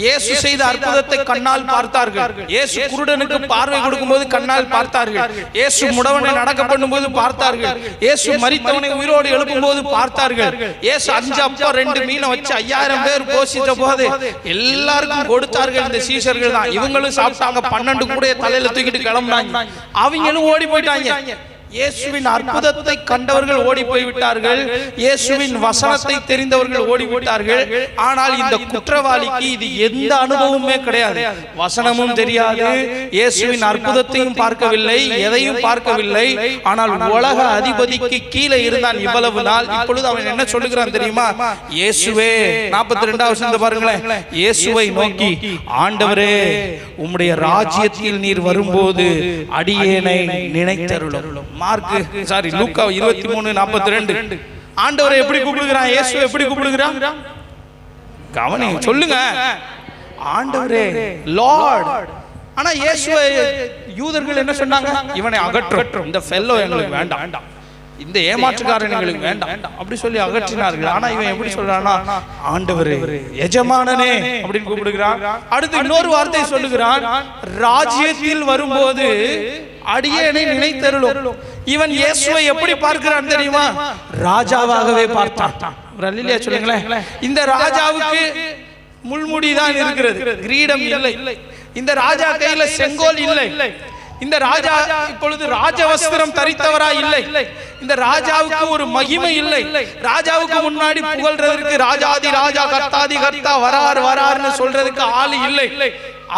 இயேசு செய்த அற்புதத்தை கண்ணால் பார்த்தார்கள். இயேசு குருடனுக்கு பார்வை கொடுக்கும்போது கண்ணால் பார்த்தார்கள். இயேசு முடவனை நடக்க பண்ணும்போது பார்த்தார்கள். இயேசு மரித்தவனை உயிரோடு எழுப்பும் போது பார்த்தார்கள். இயேசு 5 அப்பம் 2 மீனை வச்சு 5000 பேர் போஷித்த போது எல்லாருக்கும் கொடுத்தார்கள். இந்த சீஷர்கள் தான். இவங்களும் சாப்பிட்டாங்க. 12 கூட தலையில தூக்கிட்டு கிளம்புனாங்க. அவங்களும் ஓடி போயிட்டாங்க. இயேசுவின் அற்புதத்தை கண்டவர்கள் ஓடி போய்விட்டார்கள், இயேசுவின் வசனத்தை தெரிந்தவர்கள் ஓடிவிட்டார்கள். ஆனால் இந்த குற்றவாளிக்கு இது எந்த அனுபவமுமே கிடையாது. வசனமும் தெரியாது, இயேசுவின் அற்புதத்தையும் பார்க்கவில்லை, எதையும் பார்க்கவில்லை. ஆனால் உலக அதிபதிக்கு கீழே இருந்தான் இவ்வளவு நாள். இப்பொழுது அவன் என்ன சொல்லுகிறான் தெரியுமா? இயேசுவே, 42வது வசனத்தை பாருங்களேன். இயேசுவை நோக்கி, ஆண்டவரே, உம்முடைய ராஜ்யத்தில் நீர் வரும்போது அடியேனை நினைத்தருளும். லூக்கா 23:42. ஆண்டவரை எப்படி கூப்பிடுகிறான்? இயேசுவை எப்படி கூப்பிடுகிறான்? கவனி, சொல்லுங்க. ஆண்டவரே, லார்ட். ஆனா இயேசுவை யூதர்கள் என்ன சொன்னாங்க? இவனை அகற்றும், இந்த ஃபெல்லோ எங்களுக்கு வேண்டாம், இந்த ஏமாற்றுக்காரன் எங்களுக்கு வேண்டாம் அப்படி சொல்லி அகற்றினார்கள். ஆனா இவன் எப்படி சொல்றானா? ஆண்டவரே, எஜமானனே அப்படின்னு கூப்பிடுகிறான். அடுத்து இன்னொரு வார்த்தை சொல்லுகிறான், ராஜ்யத்தில் வரும்போது அடியேனை நினைத்தருளும். இவன் இயேசுவை எப்படி பார்க்கிறான் தெரியுமா? ராஜாவாகவே பார்த்தான். சொல்லுங்களேன். இந்த ராஜாவுக்கு முள்முடி தான் இருக்கிறது, கிரீடம் இல்லை. இந்த ராஜா கையில செங்கோல் இல்லை. இந்த ராஜா இப்பொழுது ராஜவஸ்திரம் தரித்தவரா இல்லை. இந்த ராஜாவுக்கு ஒரு மகிமை இல்லை. ராஜாவுக்கு முன்னாடி புகழ்றதற்கு ராஜாதி ராஜா, கர்த்தாதி கர்த்தா, வராருன்னு சொல்றதுக்கு ஆள் இல்லை.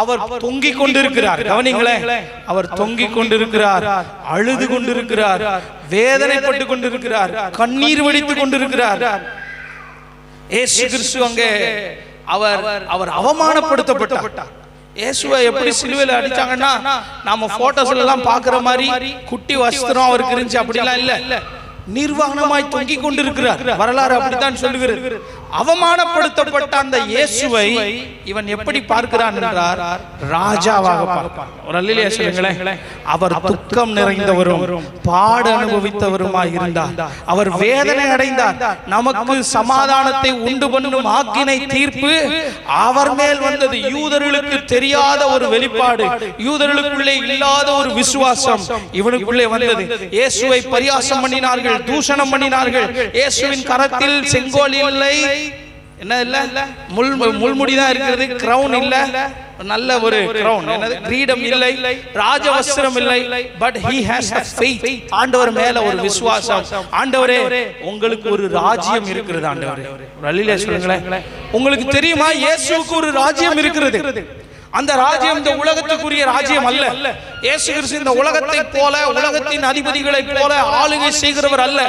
அவர் தொங்கிக் கொண்டிருக்கிறார். கவனிங்களேன், அவர் தொங்கிக் கொண்டிருக்கிறார், அழுது கொண்டிருக்கிறார், வேதனைப்பட்டு கொண்டிருக்கிறார், கண்ணீர் வடித்துக் கொண்டிருக்கிறார். இயேசு கிறிஸ்து அங்கே அவர் அவமானப்படுத்தப்பட்டார். இயேசுவை எப்படி சிலுவையில் அடிச்சாங்கன்னா, நாம போட்டோஸ்ல எல்லாம் பாக்குற மாதிரி குட்டி வஸ்திரம் அவருக்கு இருந்துச்சு, அப்படிலாம் இல்ல. நிர்வாணமாய் தொங்கிக் கொண்டிருக்கிறார். வரலாறு அப்படித்தான் சொல்லுகிறது. அவமானப்படுத்தப்பட்ட அந்த இயேசுவை இவன் எப்படி பார்க்கிறான் என்றார்? ராஜாவாக பார்ப்பான். ஒரு அல்லேலூயா சொல்லுங்களேன். அவர் துக்கம் நிறைந்தவரும் பாடு அனுபவித்தவருமாய் இருந்தார். அவர் வேதனை அடைந்தார். நமக்கு சமாதானத்தை உண்டு பண்ணும் ஆக்கினை தீர்ப்பு அவர் மேல் வந்தது. யூதர்களுக்கு தெரியாத ஒரு வெளிப்பாடு, யூதர்களுக்குள்ளே இல்லாத ஒரு விசுவாசம் இவனுக்குள்ளே வந்தது. இயேசுவை பரியாசம் பண்ணினார்கள், தூஷணம் பண்ணினார்கள். இயேசுவின் கரத்தில் செங்கோல் இல்லை, என்ன இல்ல, முள்முடி தான் இருக்கிறது, கிரவுன் இல்ல, நல்ல ஒரு கிரவுன், என்னது, கிரீடம் இல்லை, ராஜவஸ்திரம் இல்லை. But he has a faith. ஆண்டவர் மேல ஒரு விசுவாசம். ஆண்டவரே, உங்களுக்கு ஒரு ராஜ்யம் இருக்கிறது. ஆண்டவரே, அல்லேலூயா சொல்லுங்களேன். உங்களுக்கு தெரியுமா, இயேசுவுக்கு ஒரு ராஜ்யம் இருக்கிறது. அந்த ராஜ்யம் இந்த உலகத்துக்குரிய ராஜ்யம் அல்ல. இயேசு கிறிஸ்து இந்த உலகத்தை போல, உலகத்தின் அதிபதிகளை போல ஆளுகை செய்கிறவர் அல்ல.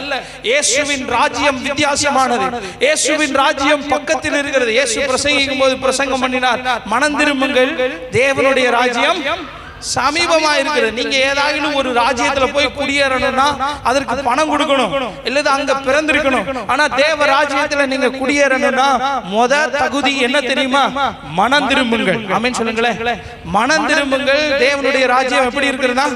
இயேசுவின் ராஜ்யம் வித்தியாசமானது. இயேசுவின் ராஜ்யம் பக்கத்தில் இருக்கிறது. இயேசு பிரசங்கிக்கும் போது பிரசங்கம் பண்ணினார், மனம் திரும்புங்கள், தேவனுடைய ராஜ்யம் சமீபமா இருக்கிறது. நீங்க ஏதாவது ஒரு ராஜ்யத்துல போய் குடியேறணும்னா அதற்கு பணம் கொடுக்கணும், இல்லது அங்க பிறந்திருக்கணும். ஆனா தேவ ராஜ்யத்துல நீங்க குடியேறணும்னா முத தகுதி என்ன தெரியுமா? மனம் திரும்புங்கள். ஆமென் சொல்லுங்களேன். மனம் திரும்புங்கள். தேவனுடைய ராஜ்யம் எப்படி இருக்குதுன்னா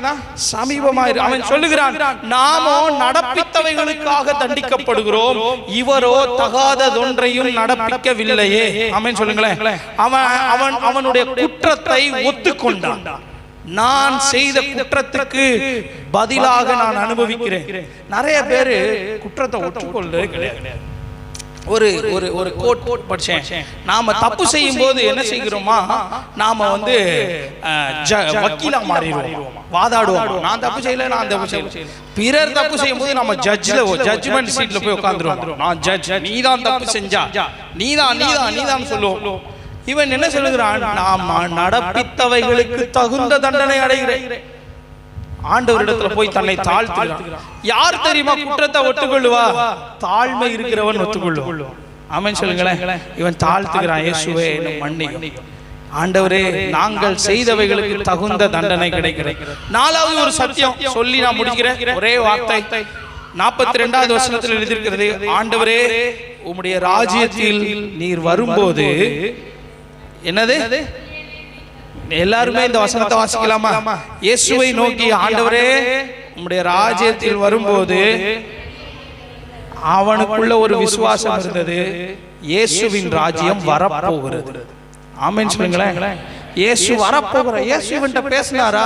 சமீபமா இருக்கு. அவன் சொல்லுகிறான், நாமோ நடப்பித்தவைகளுக்காக தண்டிக்கப்படுகிறோம், இவரோ தகாததொன்றையும் நடப்பிக்கவில்லையே. ஆமென் சொல்லுங்களேன். அவனுடைய குற்றத்தை ஒத்துக்கொண்டான். நான் செய்த குற்றத்துக்கு பதிலாக நான் அனுபவிக்கிறேன். நிறைய பேரு குற்றத்தை ஒற்றுக்கொள்றது கிடையாது. ஒரு ஒரு ஒரு கோட் படிச்சேன். நாம தப்பு செய்யும் போது என்ன செய்கிறோமா, நாம வக்கீலா மாறிடுவோம், வாதாடுவோம். நான் தப்பு செய்யல, நான் தப்பு செய்யல. பிறர் தப்பு செய்யும் போது நம்ம ஜட்ஜ்மெண்ட் சீட்ல போய் உட்கார்ந்துருவோம். நான் ஜட்ஜ், நீதான் தப்பு செஞ்சா, நீதான் சொல்லுவோம். இவன் என்ன சொல்லுகிறான்? நாம் நடப்பித்தவைகளுக்கு தகுந்த தண்டனை அடைகிறேன். ஆண்டவரிடத்துல போய் தன்னை தாழ்த்துகிறான். யார் தெரியுமா குற்றத்தை ஒத்துக்கொள்ளுவா? தாழ்மை இருக்கிறவன் ஒத்துக்கொள்ளுவான். ஆமென் சொல்லுங்களேன். இவன் தாழ்த்துகிறான், இயேசுவே என்னை மன்னியும், ஆண்டவரே நாங்கள் செய்தவைகளுக்கு தகுந்த தண்டனை கிடைக்கிறது. நாலாவது ஒரு சத்தியம் சொல்லி நான் முடிக்கிறேன். ஒரே வார்த்தை, 42வது வசனத்தில் எழுதியிருக்கிறது, ஆண்டவரே உம்முடைய ராஜ்யத்தில் நீர் வரும்போது, என்னது, எல்லாருமே இந்த வசனத்தை வாசிக்கலாமா? இயேசுவை நோக்கி, ஆண்டவரே உம்முடைய ராஜ்யத்தில் வரும்போது, அவனுக்குள்ள ஒரு விசுவாசம் இருந்தது, இயேசுவின் ராஜ்யம் வரப்போகிறது. ஆமென் சொல்லுங்களேன். இயேசு வரப்போகிற, இயேசு இவன்ட்ட பேசினாரா?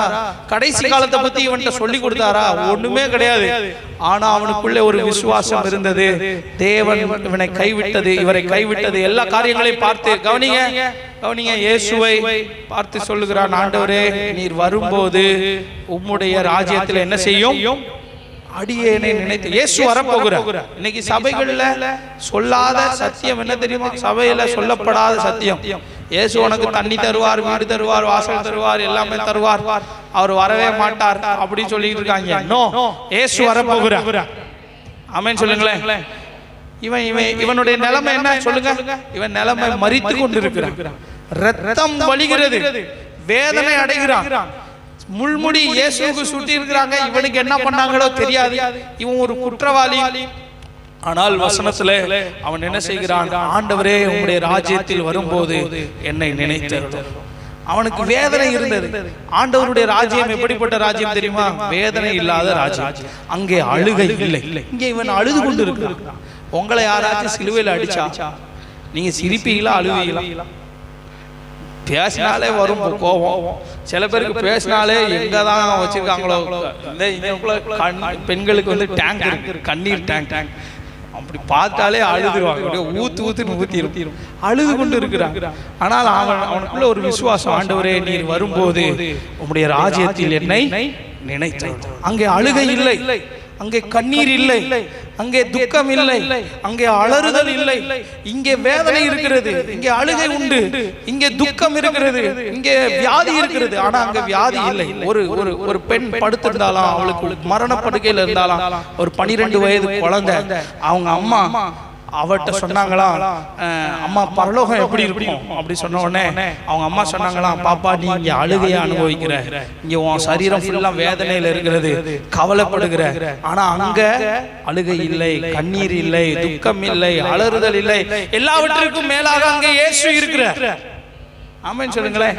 கடைசி காலத்தை பத்தி இவன்ட்ட சொல்லி கொடுத்தாரா? ஒண்ணுமே கிடையாது. ஆனா அவனுக்குள்ளே ஒரு விசுவாசம் இருந்தது. தேவன் இவனை கைவிட்டது, இவரை கைவிட்டது, எல்லா காரியங்களையும் பார்த்து கவனிங்க, இயேசுவை பார்த்து சொல்லுகிறான், ஆண்டவரே நீர் வரும்போது உம்முடைய ராஜ்யத்தில் என்ன செய்யும்? அடியேனை நினைத்து. இயேசு வரப்போகிறார். இன்னைக்கு சபைகள்ல சொல்லாத சத்தியம் என்ன தெரியுமா? சபையில சொல்லப்படாத சத்தியம், இயேசு உனக்கு தண்ணி தருவார், வீடு தருவார், வாசல் தருவார், எல்லாமே தருவார், அவர் வரவே மாட்டார் அப்படின்னு சொல்லிட்டு இருக்காங்க. நோ, இயேசு வரப்போகிறார். ஆமென் சொல்லுங்களேன். இவனுடைய நிலைமை என்ன சொல்லுங்க? இவன் நிலைமை மரித்து கொண்டிருக்கிறான், ரத்தம் வலிகிறது, வேதனை அடைகிறான். முள்முடி இயேசுவுக்கு சுட்டி இருக்கிறாங்க. இவனுக்கு என்ன பண்ணாங்களோ தெரியாது. இவன் ஒரு குற்றவாளி. ஆனால் வசனத்துல அவன் என்ன செய்கிறான்? ஆண்டவரே உம்முடைய ராஜ்யத்தில் வரும்போது என்னை நினைத்தருளும். அவனுக்கு வேதனை இருந்தது. ஆண்டவருடைய ராஜ்யம் எப்படிப்பட்ட ராஜ்யம் தெரியுமா? வேதனை இல்லாத ராஜ்யம். அங்கே அழுகை இல்லை. இங்கே இவன் அழுது கொண்டு இருக்கிறான். உங்களை யாராச்சும் சிலுவையில் அடிச்சா நீங்க சிரிப்பீங்களா, அழுவீங்களா? பேசினாலே வரும் கோபம். சில பேருக்கு பேசினாலே எங்கதான் வச்சிருக்காங்களோ, பெண்களுக்கு வந்து டேங்க் இருக்கு, கண்ணீர் டேங்க். அப்படி பார்த்தாலே அழுதுருவாங்க, ஊத்து அழுது கொண்டு இருக்கிறாங்க. ஆனால் அவனுக்குள்ள ஒரு விசுவாசம், ஆண்டவரே நீர் வரும்போது உம்முடைய ராஜ்யத்தில் என்னை நினைத்தேன். அங்கே அழுகை இல்லை, அங்கே கண்ணீர் இல்லை, அங்கே துக்கம் இல்லை, அங்கே அலறுதல் இல்லை. இங்கே வேதனை இருக்கிறது, இங்கே அழுகை உண்டு, இங்கே துக்கம் இருக்கிறது, இங்கே வியாதி இருக்கிறது. ஆனா அங்க வியாதி இல்லை. ஒரு பெண் படுத்திருந்தாலும், அவளுக்கு மரணப்படுக்கையில் இருந்தாலும், ஒரு 12 வயது குழந்தை, அவங்க அம்மா அவட்ட சொன்னாங்களா, அம்மா பரலோகம் எப்படி இருக்கும் அப்படி சொன்ன உடனே அவங்க அம்மா சொன்னாங்களாம், பாப்பா நீ இங்க அழுகையை அனுபவிக்கிற, இங்க உன் சரீரம் ஃபுல்லா வேதனையில இருக்கிறது, கவலைப்படுகிற. ஆனா அங்க அழுகை இல்லை, கண்ணீர் இல்லை, துக்கம் இல்லை, அலறுதல் இல்லை. எல்லாவற்றிற்கும் மேலாக அங்க இயேசு இருக்கிறார். ஆமென் சொல்லுங்களேன்.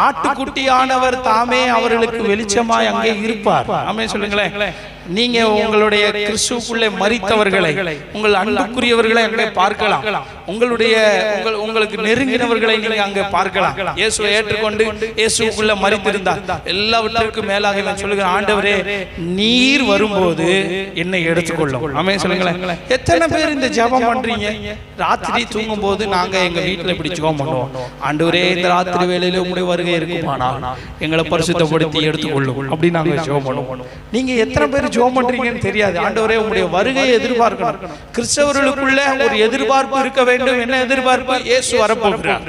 ஆட்டுக்குட்டியானவர் தாமே அவர்களுக்கு வெளிச்சமாய் அங்கே இருப்பார். ஆமென் சொல்லுங்களேன். நீங்க உங்களுடைய கிறிஸ்துவுக்குள்ளே மரித்தவர்களை, உங்கள் அன்புக்குரியவர்களை அங்கே பார்க்கலாம். உங்களுக்கு நெருங்கினவர்களை நீங்க அங்கே பார்க்கலாம். இயேசுவை ஏற்றுக்கொண்டு இயேசுவுக்குள்ள மரித்திருந்தார். எல்லாவற்றிற்கும் மேலாக நான் சொல்லுகிறேன், ஆண்டவரே நீர் வரும்போது என்னை எடுத்துக்கொள்ளும். ஆமென் சொல்லுங்களேன். எத்தனை பேர் இந்த ஜெபம் பண்றீங்க? ராத்திரி தூங்கும் போது நாங்க எங்க வீட்டுல இப்படி ஜெபம் பண்ணுவோம், ஆண்டவரே இந்த ராத்திரி வேளையில உங்களுடைய வருகை இருக்குமானால் எங்களை பரிசுத்தப்படுத்தி எடுத்துக்கொள்ளும் அப்படின்னு நாங்க ஜெபம் பண்ணுவோம். நீங்க எத்தனை பேர் ஜெபம் பண்றீங்கன்னு தெரியாது. ஆண்டவரே உங்களுடைய வருகையை எதிர்பார்க்கணும். கிறிஸ்தவர்களுக்குள்ள ஒரு எதிர்பார்ப்பு இருக்க வேண்டும். என்ன எதிர்பார்ப்பு? இயேசு வரப்போகிறார்.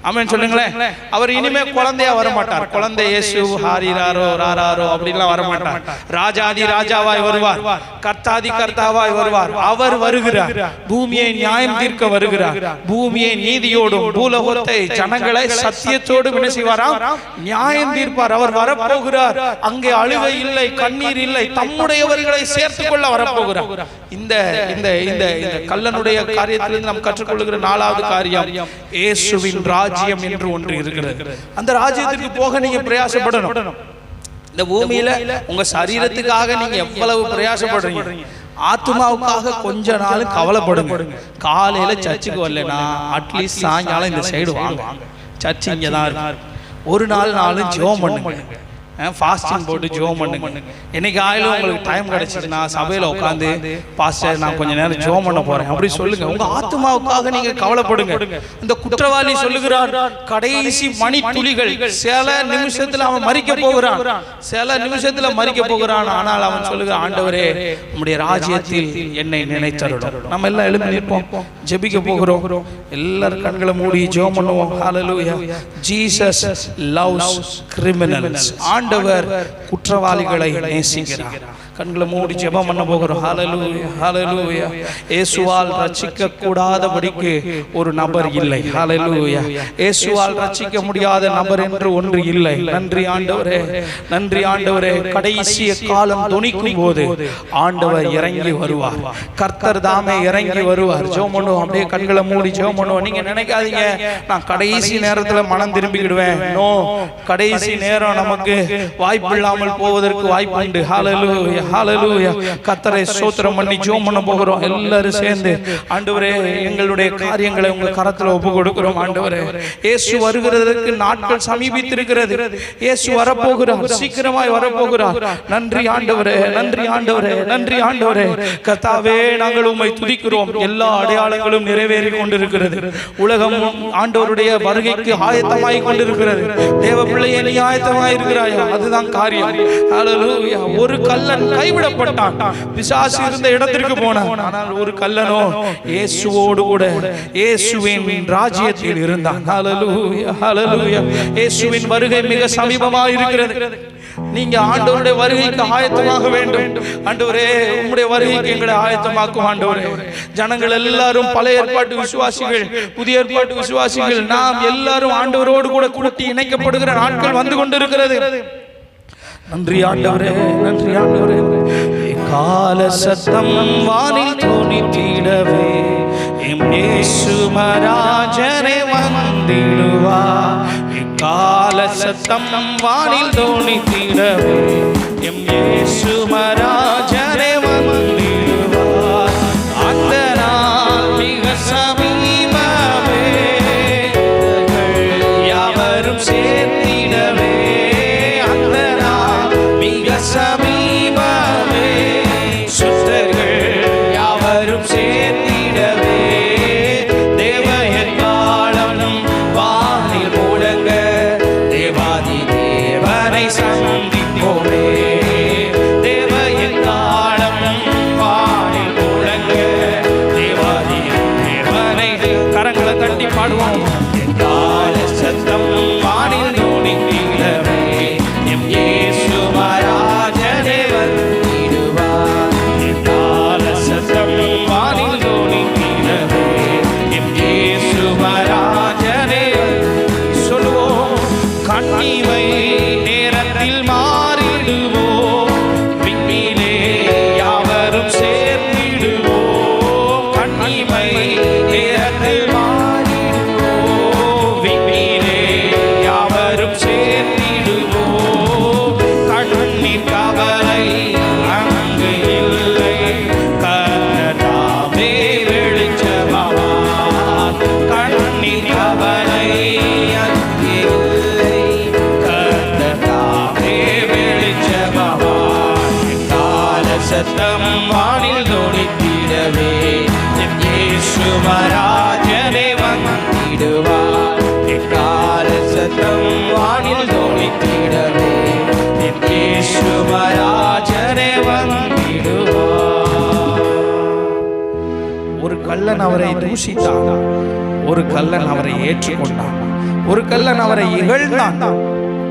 ஆமென் சொல்லுங்களேன். அவர் இனிமே குழந்தையா வரமாட்டார். குழந்தை இயேசு ஹாரிராரோ ராராரோ அப்படின்லாம் வரமாட்டார். ராஜாதி ராஜாவாய் வருவார், கர்த்தாதி கர்த்தாவாய் வருவார். அவர் வருகிறார், பூமியை நியாயம் தீர்க்க வருகிறார். பூமியை நீதியோடும் பூலோகத்தை ஜனங்களை சத்தியத்தோடும் என்ன செய்வாராம்? நியாயம் தீர்ப்பார். அவர் வரப்போகிறார். அங்கே அழுகை இல்லை, கண்ணீர் இல்லை, தம்முடையவர்களை சேர்த்துக் கொள்ள வரப்போகிறார். இந்த இந்த இந்த கல்லனுடைய காரியத்திலிருந்து நாம் கற்றுக்கொள்ளுகிற 4வது காரியம், இயேசுவின் ராஜ்யம் என்று ஒன்று இருக்கிறது. அந்த ராஜ்யத்துக்கு போக நீங்க பிரயாசப்படணும். இந்த பூமியில உங்க சரீரத்துக்காக நீங்க எவ்வளவு பிரயாசப்படுறீங்க, ஆத்மாவுக்காக கொஞ்ச நாள் கவலைப்படுங்க. காலையில சர்ச்சுக்கு வரலனா அட்லீஸ்ட் சாயங்காலம் இந்த சைடு வாங்க, சர்ச்சு இங்கதான் இருக்கு. ஒரு நாளும் ஜெபம் பண்ணுங்க, ஃபாஸ்டிங் போட்டு ஜெபம் பண்ணுங்க. என்னைக்கு ஆயிலும் உங்களுக்கு டைம் கிடைச்சதுன்னா சபையில உட்காந்து, பாஸ்டர் நான் கொஞ்ச நேரம் ஜெபம் பண்ண போறேன் அப்படி சொல்லுங்க. உங்க ஆத்மாவுக்காக நீங்க கவலைப்படுங்க. இந்த குற்றவாளி சொல்லுகிறார், கடைசி மணி துளிகள், சில நிமிஷத்துல அவன் மரிக்க போகிறான், சில நிமிஷத்துல மரிக்க போகிறான். ஆனால் அவன் சொல்லுகிறான், ஆண்டவரே உம்முடைய ராஜ்யத்தில் என்னை நினைத்தருளும். நம்ம எல்லாம் எழுப்பி நிற்போம், ஜெபிக்க போகிறோம். எல்லாரும் கண்களை மூடி ஜெபம் பண்ணுவோம். ஹல்லேலூயா. Jesus loves criminals. ஆண்டவர் குற்றவாளிகளை நேசிக்கிறார். கண்களை மூடி ஜெபம் பண்ண போகிறோம். ஹல்லேலூயா, ஹல்லேலூயா. இயேசுவால் ரட்சிக்க கூடாதபடிக்கு ஒரு நபர் இல்லை. ஹல்லேலூயா. இயேசுவால் ரட்சிக்க முடியாத நபர் என்று ஒன்று இல்லை. நன்றி ஆண்டவரே, நன்றி ஆண்டவரே. கடைசி காலம் துணிக்கும் போது ஆண்டவர் இறங்கி வருவார். கர்த்தர் தாமே இறங்கி வருவார். ஜெபம் பண்ணுவோம். அப்படியே கண்களை மூடி ஜெபம் பண்ணுவோம். நீங்க நினைக்காதீங்க நான் கடைசி நேரத்துல மனம் திரும்பிக்கிடுவேன். நோ, கடைசி நேரம் நமக்கு வாய்ப்பு இல்லாமல் போவதற்கு வாய்ப்பு உண்டு. ஹல்லேலூயா, ஹல்லேலூயா. கர்த்தரை ஸ்தோத்திரம் பண்ணி ஜெபம் பண்ண போகிறோம். எல்லாரும் சேர்ந்து, ஆண்டவரே எங்களுடைய காரியங்களை உங்க கரத்துல ஒப்பு கொடுக்கிறோம். ஆண்டவரே இயேசு வருகிறதற்கு நாட்கள் சமீபித்திருக்கிறது. இயேசு வரப்போகிறார், சீக்கிரமாய் வரப்போகிறார். நன்றி ஆண்டவரே, நன்றி ஆண்டவரே, நன்றி ஆண்டவரே. கர்த்தாவே நாங்கள் உம்மை துதிக்கிறோம். எல்லா அடையாளங்களும் நிறைவேறி கொண்டிருக்கிறது. உலகம் ஆண்டவருடைய வருகைக்கு ஆயத்தமாய் கொண்டிருக்கிறது. தேவ பிள்ளையே நீ ஆயத்தமாய் இருக்கிறாயா? அதுதான் காரியம். ஹல்லேலூயா. ஒரு கல்லன் கைவிடப்பட்டான். பிசாசு இருந்த இடத்திற்கு போனான். ஆனால் ஒரு கல்லனோ இயேசுவோடு கூட இயேசுவின் ராஜ்யத்தில் இருந்தான். ஹல்லேலூயா, ஹல்லேலூயா. இயேசுவின் வருகை மிக சமீபமாக இருக்கிறது. நீங்க ஆண்டவருடைய வருகைக்கு ஆயத்தமாக வேண்டும். ஆண்டவரே, உம்முடைய வருகைக்கு எங்களை ஆயத்தமாக்கும் ஆண்டவரே. ஜனங்கள் எல்லாரும் பழைய ஏற்பாட்டு விசுவாசிகள், புதிய ஏற்பாட்டு விசுவாசிகள், நாம் எல்லாரும் ஆண்டவரோடு கூட கூட்டி இணைக்கப்படுகிற நாட்கள் வந்து கொண்டிருக்கிறது. நன்றி ஆண்டவரே, நன்றி ஆண்டவரே. கால சத்தம் வானில் தோணித்திடவே எம் இயேசு மராஜனே வந்திடுவார். கால சத்தம் வானில் தோணித்திடவே எம் இயேசு மராஜனே வந்திடுவார். அந்த நாள் மிக சமீபமே, யாவரும் சேர்த்திடவே. அந்த நாள் மிக சமீபமே, சுத்தர்கள் யாவரும் சேர்த்திடவே. தேவ எக்காலம் வானில் முழங்க, தேவாதி தேவனை சந்திப்போமே. தேவ எக்காலம் வானில் முழங்க, தேவாதி தேவனை. கரங்களை தட்டி பாடுவோம். கால சத்தம் வானில் தோணித்திடவே எம் இயேசு மராஜனே வந்திடுவார். கால சத்தம் வானில் தோணித்திடவே எம் இயேசு மராஜனே. சொல்லுவோம், கண்ணிமை நேரத்தில் மாறிடுவோம், விண்ணிலே யாவரும் சேர்ந்திடுவோம். கண்ணிமை நேரத்தில் மாறிடுவோம், விண்ணிலே யாவரும் சேர்ந்திடுவோம். கண்ணீர் கவலை அங்கு இல்லை, கர்த்தராமே வெளிச்சமாவார். கண்ணீர் கவலை அங்கு இல்லை, கர்த்தராமே வெளிச்சமாவார். கால சத்தம் வானில் தோணித்திடவே எம் இயேசு மராஜனே வந்திடுவார். கால சத்தம் வானில் தோணித்திடவே எம் இயேசு மராஜனே வந்திடுவார். ஒரு கள்ளன் அவரை தூஷித்தான், ஒரு கள்ளன் அவரை ஏற்றுக்கொண்டான், ஒரு கள்ளன் அவரை இகழ்ந்தான்.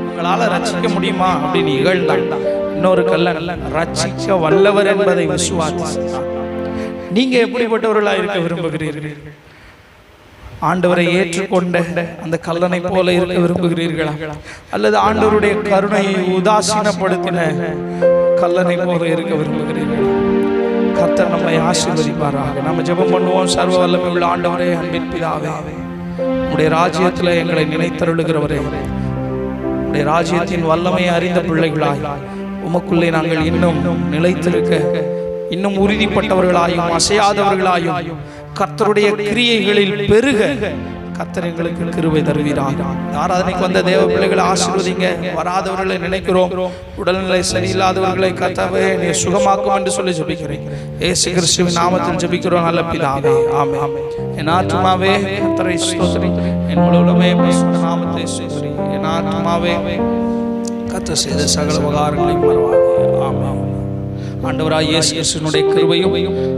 உங்களால ரட்சிக்க முடியுமா அப்படின்னு இகழ்ந்தான். இன்னொரு கள்ளன் ரட்சிக்க வல்லவர் என்பதை விசுவாசித்தான். நீங்க எப்படிப்பட்டவர்களா இருக்க விரும்புகிறீர்கள்? ஆண்டவரை ஏற்றுக்கொண்ட அந்த கல்லனை போல இருக்க விரும்புகிறீர்களா, அல்லது ஆண்டவருடைய கருணையை உதாசீனப்படுத்தின கல்லனை போல இருக்க விரும்புகிறீர்களா? கர்த்தர் நம்மை ஆசீர்வதிப்பாராக. நம்ம ஜெபம் பண்ணுவோம். சர்வ வல்லமை உள்ள ஆண்டவரே, அன்பின் பிதாவே, உம்முடைய ராஜ்யத்தில் எங்களை நினைத்தருளுகிறவரே, உம்முடைய ராஜ்யத்தின் வல்லமையை அறிந்த பிள்ளைகளாய் உமக்குள்ளே நாங்கள் இன்னும் நிலைத்திருக்க, இன்னும் உறுதிப்பட்டவர்களாயும் அசையாதவர்களாயும் கர்த்தருடைய கிரியைகளில் பெருக கர்த்தர் எங்களுக்கு கிருபை தருவீராக. ஆராதனைக்கு வந்த தேவ பிள்ளைகளை ஆசீர்வதிங்க. வராதவர்களை நினைக்கிறோம், உடல்நிலை சரியில்லாதவர்களை கர்த்தாவே நீர் சுகமாக்கும் என்று சொல்லி ஜெபிக்கிறேன். இயேசு கிறிஸ்துவின் நாமத்தில் ஜெபிக்கிறோம் நல்ல பிதாவே, ஆமென். என் ஆத்துமாவே கர்த்தரை ஸ்தோத்திரி, என் முழு உள்ளமே பரிசுத்த நாமத்தை ஸ்தோத்திரி. என் ஆத்துமாவே கர்த்தர் செய்த சகல உபகாரங்களையும் மறவாதே. ஆமென். ஆண்டவராகிய இயேசு கிறிஸ்துவினுடைய கிருபையும்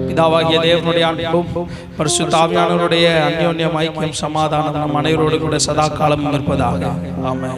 பிதாவாகிய தேவனுடைய அன்பும் பரிசுத்த ஆவியானவருடைய அந்யோன்யம் ஐக்கியம் சமாதானம் நம் அனைவரோடு கூட சதா காலமும் இருப்பதாக. ஆமென்.